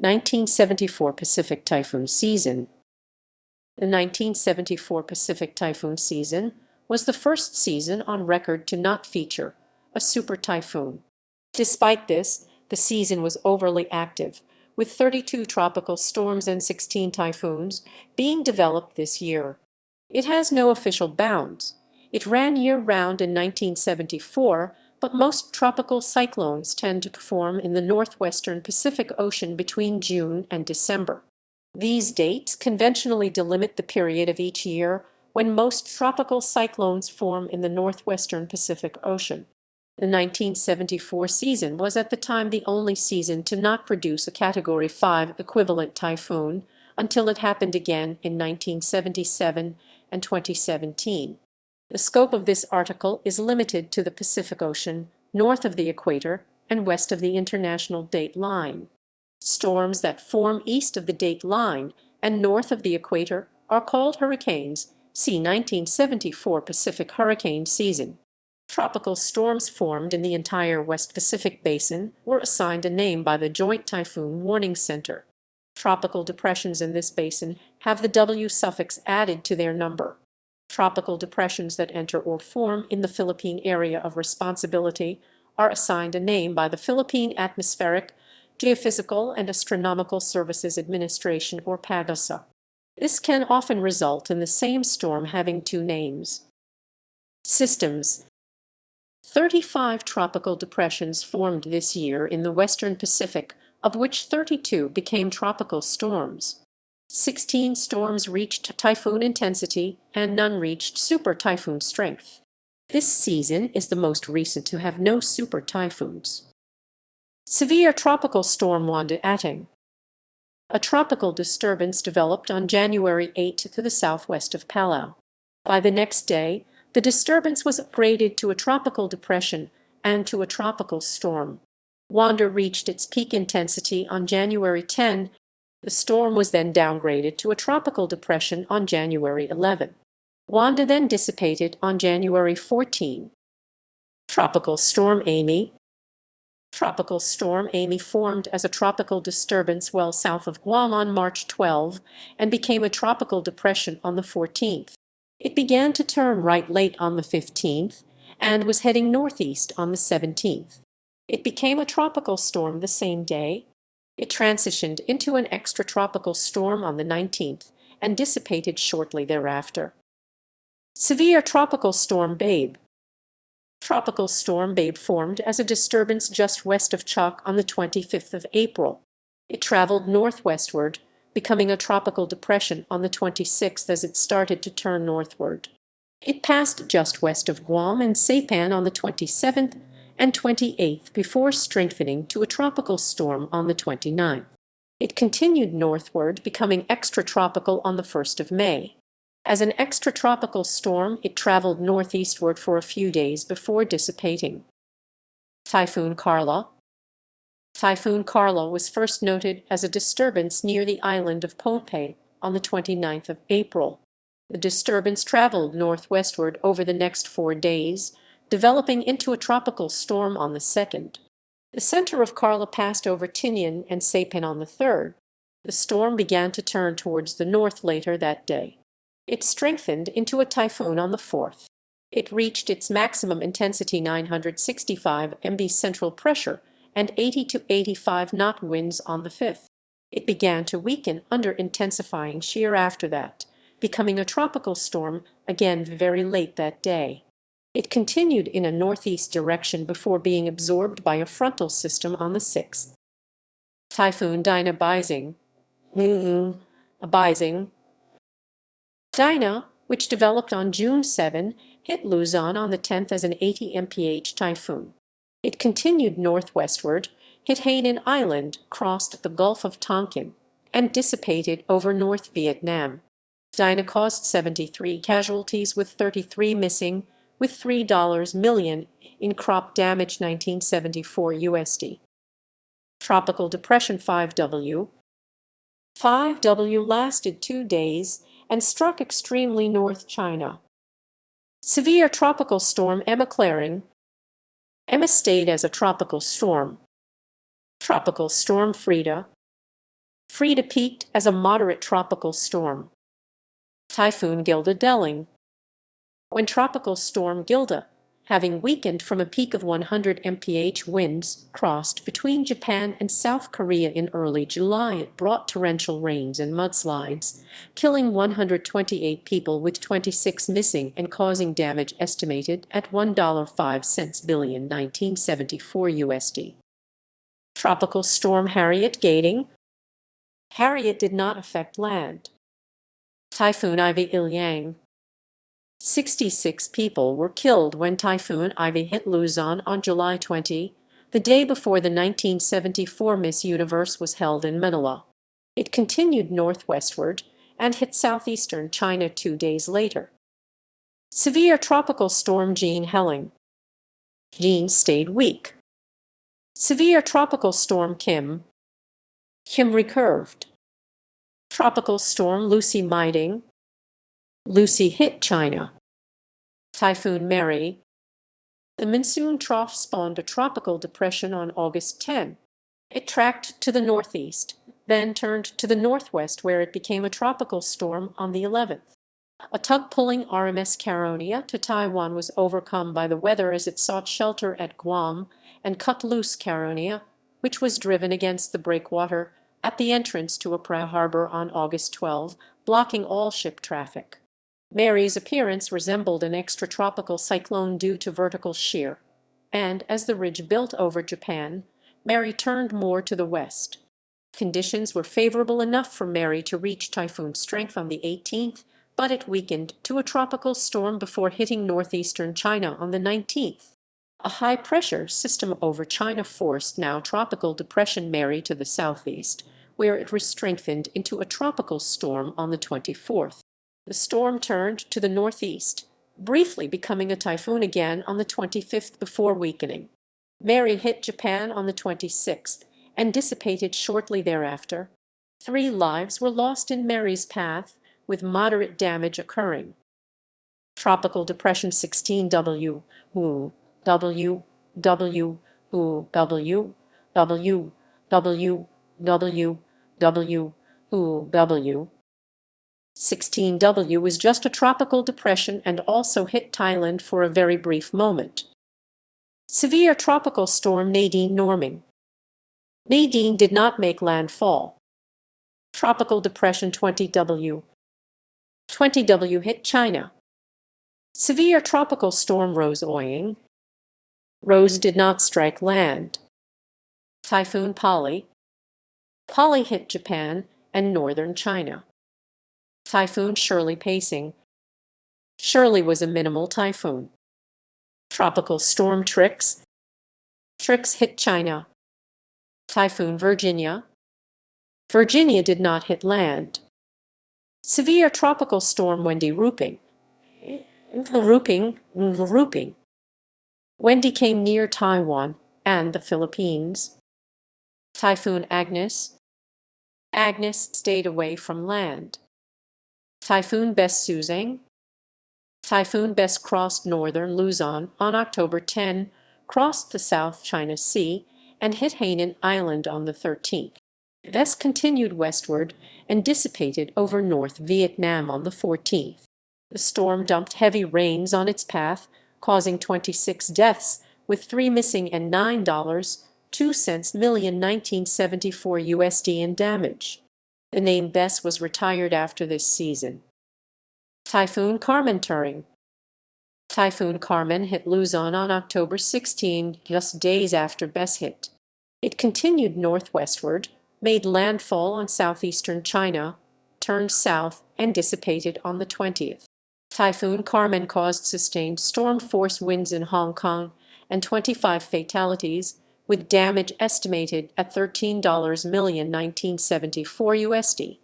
1974 Pacific Typhoon Season. The 1974 Pacific typhoon season was the first season on record to not feature a super typhoon. Despite this, the season was overly active, with 32 tropical storms and 16 typhoons being developed this year. It has no official bounds. It ran year-round in 1974, but most tropical cyclones tend to form in the northwestern Pacific Ocean between June and December. These dates conventionally delimit the period of each year when most tropical cyclones form in the northwestern Pacific Ocean. The 1974 season was at the time the only season to not produce a Category 5 equivalent typhoon until it happened again in 1977 and 2017. The scope of this article is limited to the Pacific Ocean, north of the equator, and west of the international date line. Storms that form east of the date line and north of the equator are called hurricanes. See 1974 Pacific hurricane season. Tropical storms formed in the entire West Pacific Basin were assigned a name by the Joint Typhoon Warning Center. Tropical depressions in this basin have the W suffix added to their number. Tropical depressions that enter or form in the Philippine area of responsibility are assigned a name by the Philippine Atmospheric, Geophysical and Astronomical Services Administration, or PAGASA. This can often result in the same storm having two names. Systems. 35 tropical depressions formed this year in the western Pacific, of which 32 became tropical storms. 16 storms reached typhoon intensity and none reached super typhoon strength. This season is the most recent to have no super typhoons. Severe tropical storm Wanda Atang. A tropical disturbance developed on January 8 to the southwest of Palau. By the next day, the disturbance was upgraded to a tropical depression and to a tropical storm. Wanda reached its peak intensity on January 10. The storm was then downgraded to a tropical depression on January 11. Wanda then dissipated on January 14. Tropical Storm Amy. Tropical Storm Amy formed as a tropical disturbance well south of Guam on March 12 and became a tropical depression on the 14th. It began to turn right late on the 15th and was heading northeast on the 17th. It became a tropical storm the same day. It transitioned into an extratropical storm on the 19th and dissipated shortly thereafter. Severe Tropical Storm Babe. Tropical Storm Babe formed as a disturbance just west of Chuuk on the 25th of April. It traveled northwestward, becoming a tropical depression on the 26th as it started to turn northward. It passed just west of Guam and Saipan on the 27th and 28th before strengthening to a tropical storm on the 29th. It continued northward, becoming extratropical on the 1st of May. As an extratropical storm, it traveled northeastward for a few days before dissipating. Typhoon Carla. Typhoon Carla was first noted as a disturbance near the island of Pohnpei on the 29th of April. The disturbance traveled northwestward over the next 4 days, developing into a tropical storm on the 2nd. The center of Carla passed over Tinian and Saipan on the 3rd. The storm began to turn towards the north later that day. It strengthened into a typhoon on the 4th. It reached its maximum intensity 965 MB central pressure and 80 to 85 knot winds on the 5th. It began to weaken under intensifying shear after that, becoming a tropical storm again very late that day. It continued in a northeast direction before being absorbed by a frontal system on the 6th. Typhoon Dinah Bising. Dinah, which developed on June 7, hit Luzon on the 10th as an 80 mph typhoon. It continued northwestward, hit Hainan Island, crossed the Gulf of Tonkin, and dissipated over North Vietnam. Dinah caused 73 casualties with 33 missing, with $3 million in crop damage 1974 USD. Tropical Depression 5W. 5W lasted 2 days and struck extremely North China. Severe Tropical Storm Emma Klaring. Emma stayed as a tropical storm. Tropical Storm Freda. Freda peaked as a moderate tropical storm. Typhoon Gilda Heling. When Tropical Storm Gilda, having weakened from a peak of 100 mph winds, crossed between Japan and South Korea in early July, it brought torrential rains and mudslides, killing 128 people with 26 missing and causing damage estimated at $1.05 billion 1974 USD. Tropical Storm Harriet Gading. Harriet did not affect land. Typhoon Ivy Iliang. 66 people were killed when Typhoon Ivy hit Luzon on July 20, the day before the 1974 Miss Universe was held in Manila. It continued northwestward and hit southeastern China 2 days later. Severe tropical storm Jean Heling. Jean stayed weak. Severe tropical storm Kim. Kim recurved. Tropical storm Lucy Miding. Lucy hit China. Typhoon Mary. The monsoon trough spawned a tropical depression on August 10. It tracked to the northeast, then turned to the northwest where it became a tropical storm on the 11th. A tug pulling RMS Caronia to Taiwan was overcome by the weather as it sought shelter at Guam and cut loose Caronia, which was driven against the breakwater at the entrance to Apra Harbor on August 12, blocking all ship traffic. Mary's appearance resembled an extratropical cyclone due to vertical shear, and as the ridge built over Japan, Mary turned more to the west. Conditions were favorable enough for Mary to reach typhoon strength on the 18th, but it weakened to a tropical storm before hitting northeastern China on the 19th. A high-pressure system over China forced now tropical depression Mary to the southeast, where it was strengthened into a tropical storm on the 24th. The storm turned to the northeast, briefly becoming a typhoon again on the 25th before weakening. Mary hit Japan on the 26th and dissipated shortly thereafter. 3 lives were lost in Mary's path, with moderate damage occurring. Tropical Depression 16W, W, W, W, W, W, W, W, W, W, W. 16W was just a tropical depression and also hit Thailand for a very brief moment. Severe tropical storm Nadine norming. Nadine did not make landfall. Tropical depression 20W. 20W hit China. Severe tropical storm Rose Oying. Rose did not strike land. Typhoon Polly. Polly hit Japan and northern China. Typhoon Shirley pacing. Shirley was a minimal typhoon. Tropical storm Trix. Trix hit China. Typhoon Virginia. Virginia did not hit land. Severe tropical storm Wendy Ruping. Ruping. Wendy came near Taiwan and the Philippines. Typhoon Agnes. Agnes stayed away from land. Typhoon Bess Suzang. Typhoon Bess crossed northern Luzon on October 10, crossed the South China Sea, and hit Hainan Island on the 13th. Bess continued westward and dissipated over North Vietnam on the 14th. The storm dumped heavy rains on its path, causing 26 deaths, with 3 missing and $9.02 million 1974 USD in damage. The name Bess was retired after this season. Typhoon Carmen touring. Typhoon Carmen hit Luzon on October 16, just days after Bess hit. It continued northwestward, made landfall on southeastern China, turned south, and dissipated on the 20th. Typhoon Carmen caused sustained storm-force winds in Hong Kong and 25 fatalities, with damage estimated at $13 million 1974 USD.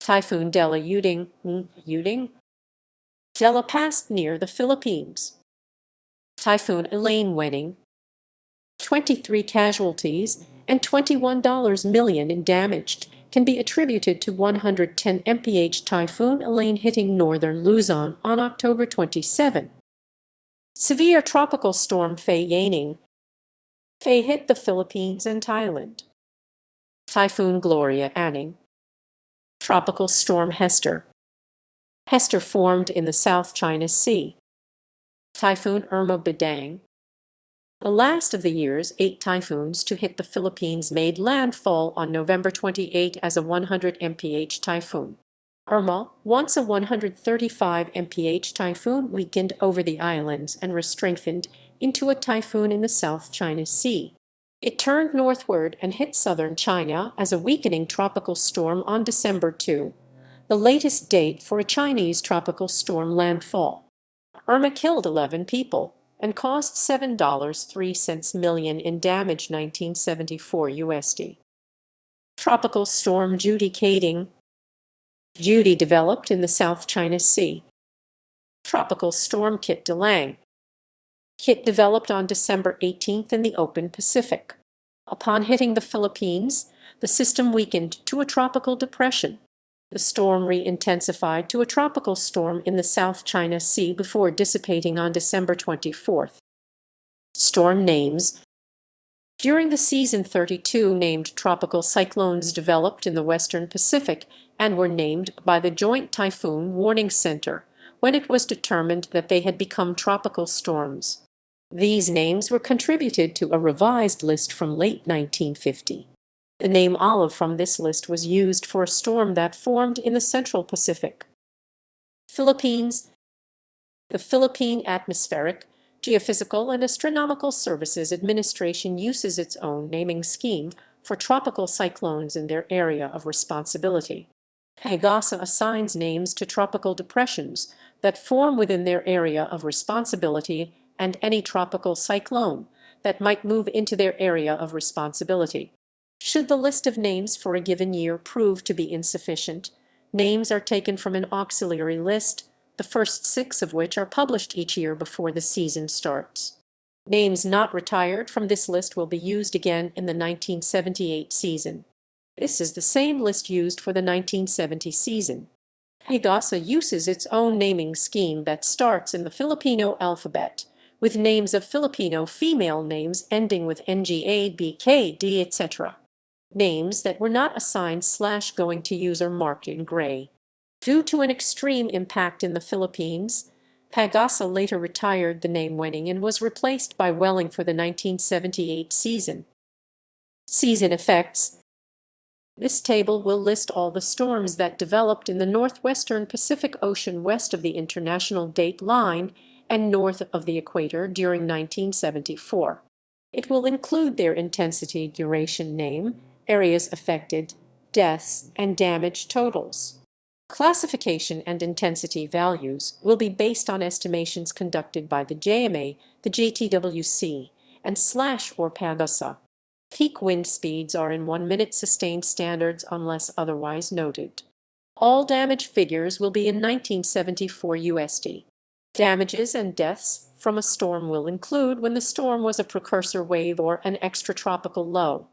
Typhoon Della Uding. Della passed near the Philippines. Typhoon Elaine winning. 23 casualties and $21 million in damage can be attributed to 110 mph Typhoon Elaine hitting northern Luzon on October 27. Severe tropical storm Faye Yaning. Faye hit the Philippines and Thailand. Typhoon Gloria Anning. Tropical Storm Hester. Hester formed in the South China Sea. Typhoon Irma Badang. The last of the year's 8 typhoons to hit the Philippines made landfall on November 28 as a 100 mph typhoon. Irma, once a 135 mph typhoon, weakened over the islands and strengthened into a typhoon in the South China Sea. It turned northward and hit southern China as a weakening tropical storm on December 2, the latest date for a Chinese tropical storm landfall. Irma killed 11 people and caused $7.03 million in damage 1974 USD. Tropical Storm Judy Gading. Judy developed in the South China Sea. Tropical Storm Kit Iliang. Kit developed on December 18 in the open Pacific. Upon hitting the Philippines, the system weakened to a tropical depression. The storm re-intensified to a tropical storm in the South China Sea before dissipating on December 24. Storm names. During the season, 32 named tropical cyclones developed in the western Pacific and were named by the Joint Typhoon Warning Center when it was determined that they had become tropical storms. These names were contributed to a revised list from late 1950. The name Olive from this list was used for a storm that formed in the Central Pacific. Philippines. The Philippine Atmospheric, Geophysical and Astronomical Services Administration uses its own naming scheme for tropical cyclones in their area of responsibility. PAGASA assigns names to tropical depressions that form within their area of responsibility and any tropical cyclone that might move into their area of responsibility. Should the list of names for a given year prove to be insufficient, names are taken from an auxiliary list, the first 6 of which are published each year before the season starts. Names not retired from this list will be used again in the 1978 season. This is the same list used for the 1970 season. PAGASA uses its own naming scheme that starts in the Filipino alphabet, with names of Filipino female names ending with NGA, BK, D, etc. Names that were not assigned / going to use are marked in gray. Due to an extreme impact in the Philippines, PAGASA later retired the name Wenning and was replaced by Welling for the 1978 season. Season effects. This table will list all the storms that developed in the northwestern Pacific Ocean west of the international date line and north of the equator during 1974. It will include their intensity, duration, name, areas affected, deaths, and damage totals. Classification and intensity values will be based on estimations conducted by the JMA, the GTWC, and / or PAGASA. Peak wind speeds are in 1-minute sustained standards unless otherwise noted. All damage figures will be in 1974 USD. Damages and deaths from a storm will include when the storm was a precursor wave or an extratropical low.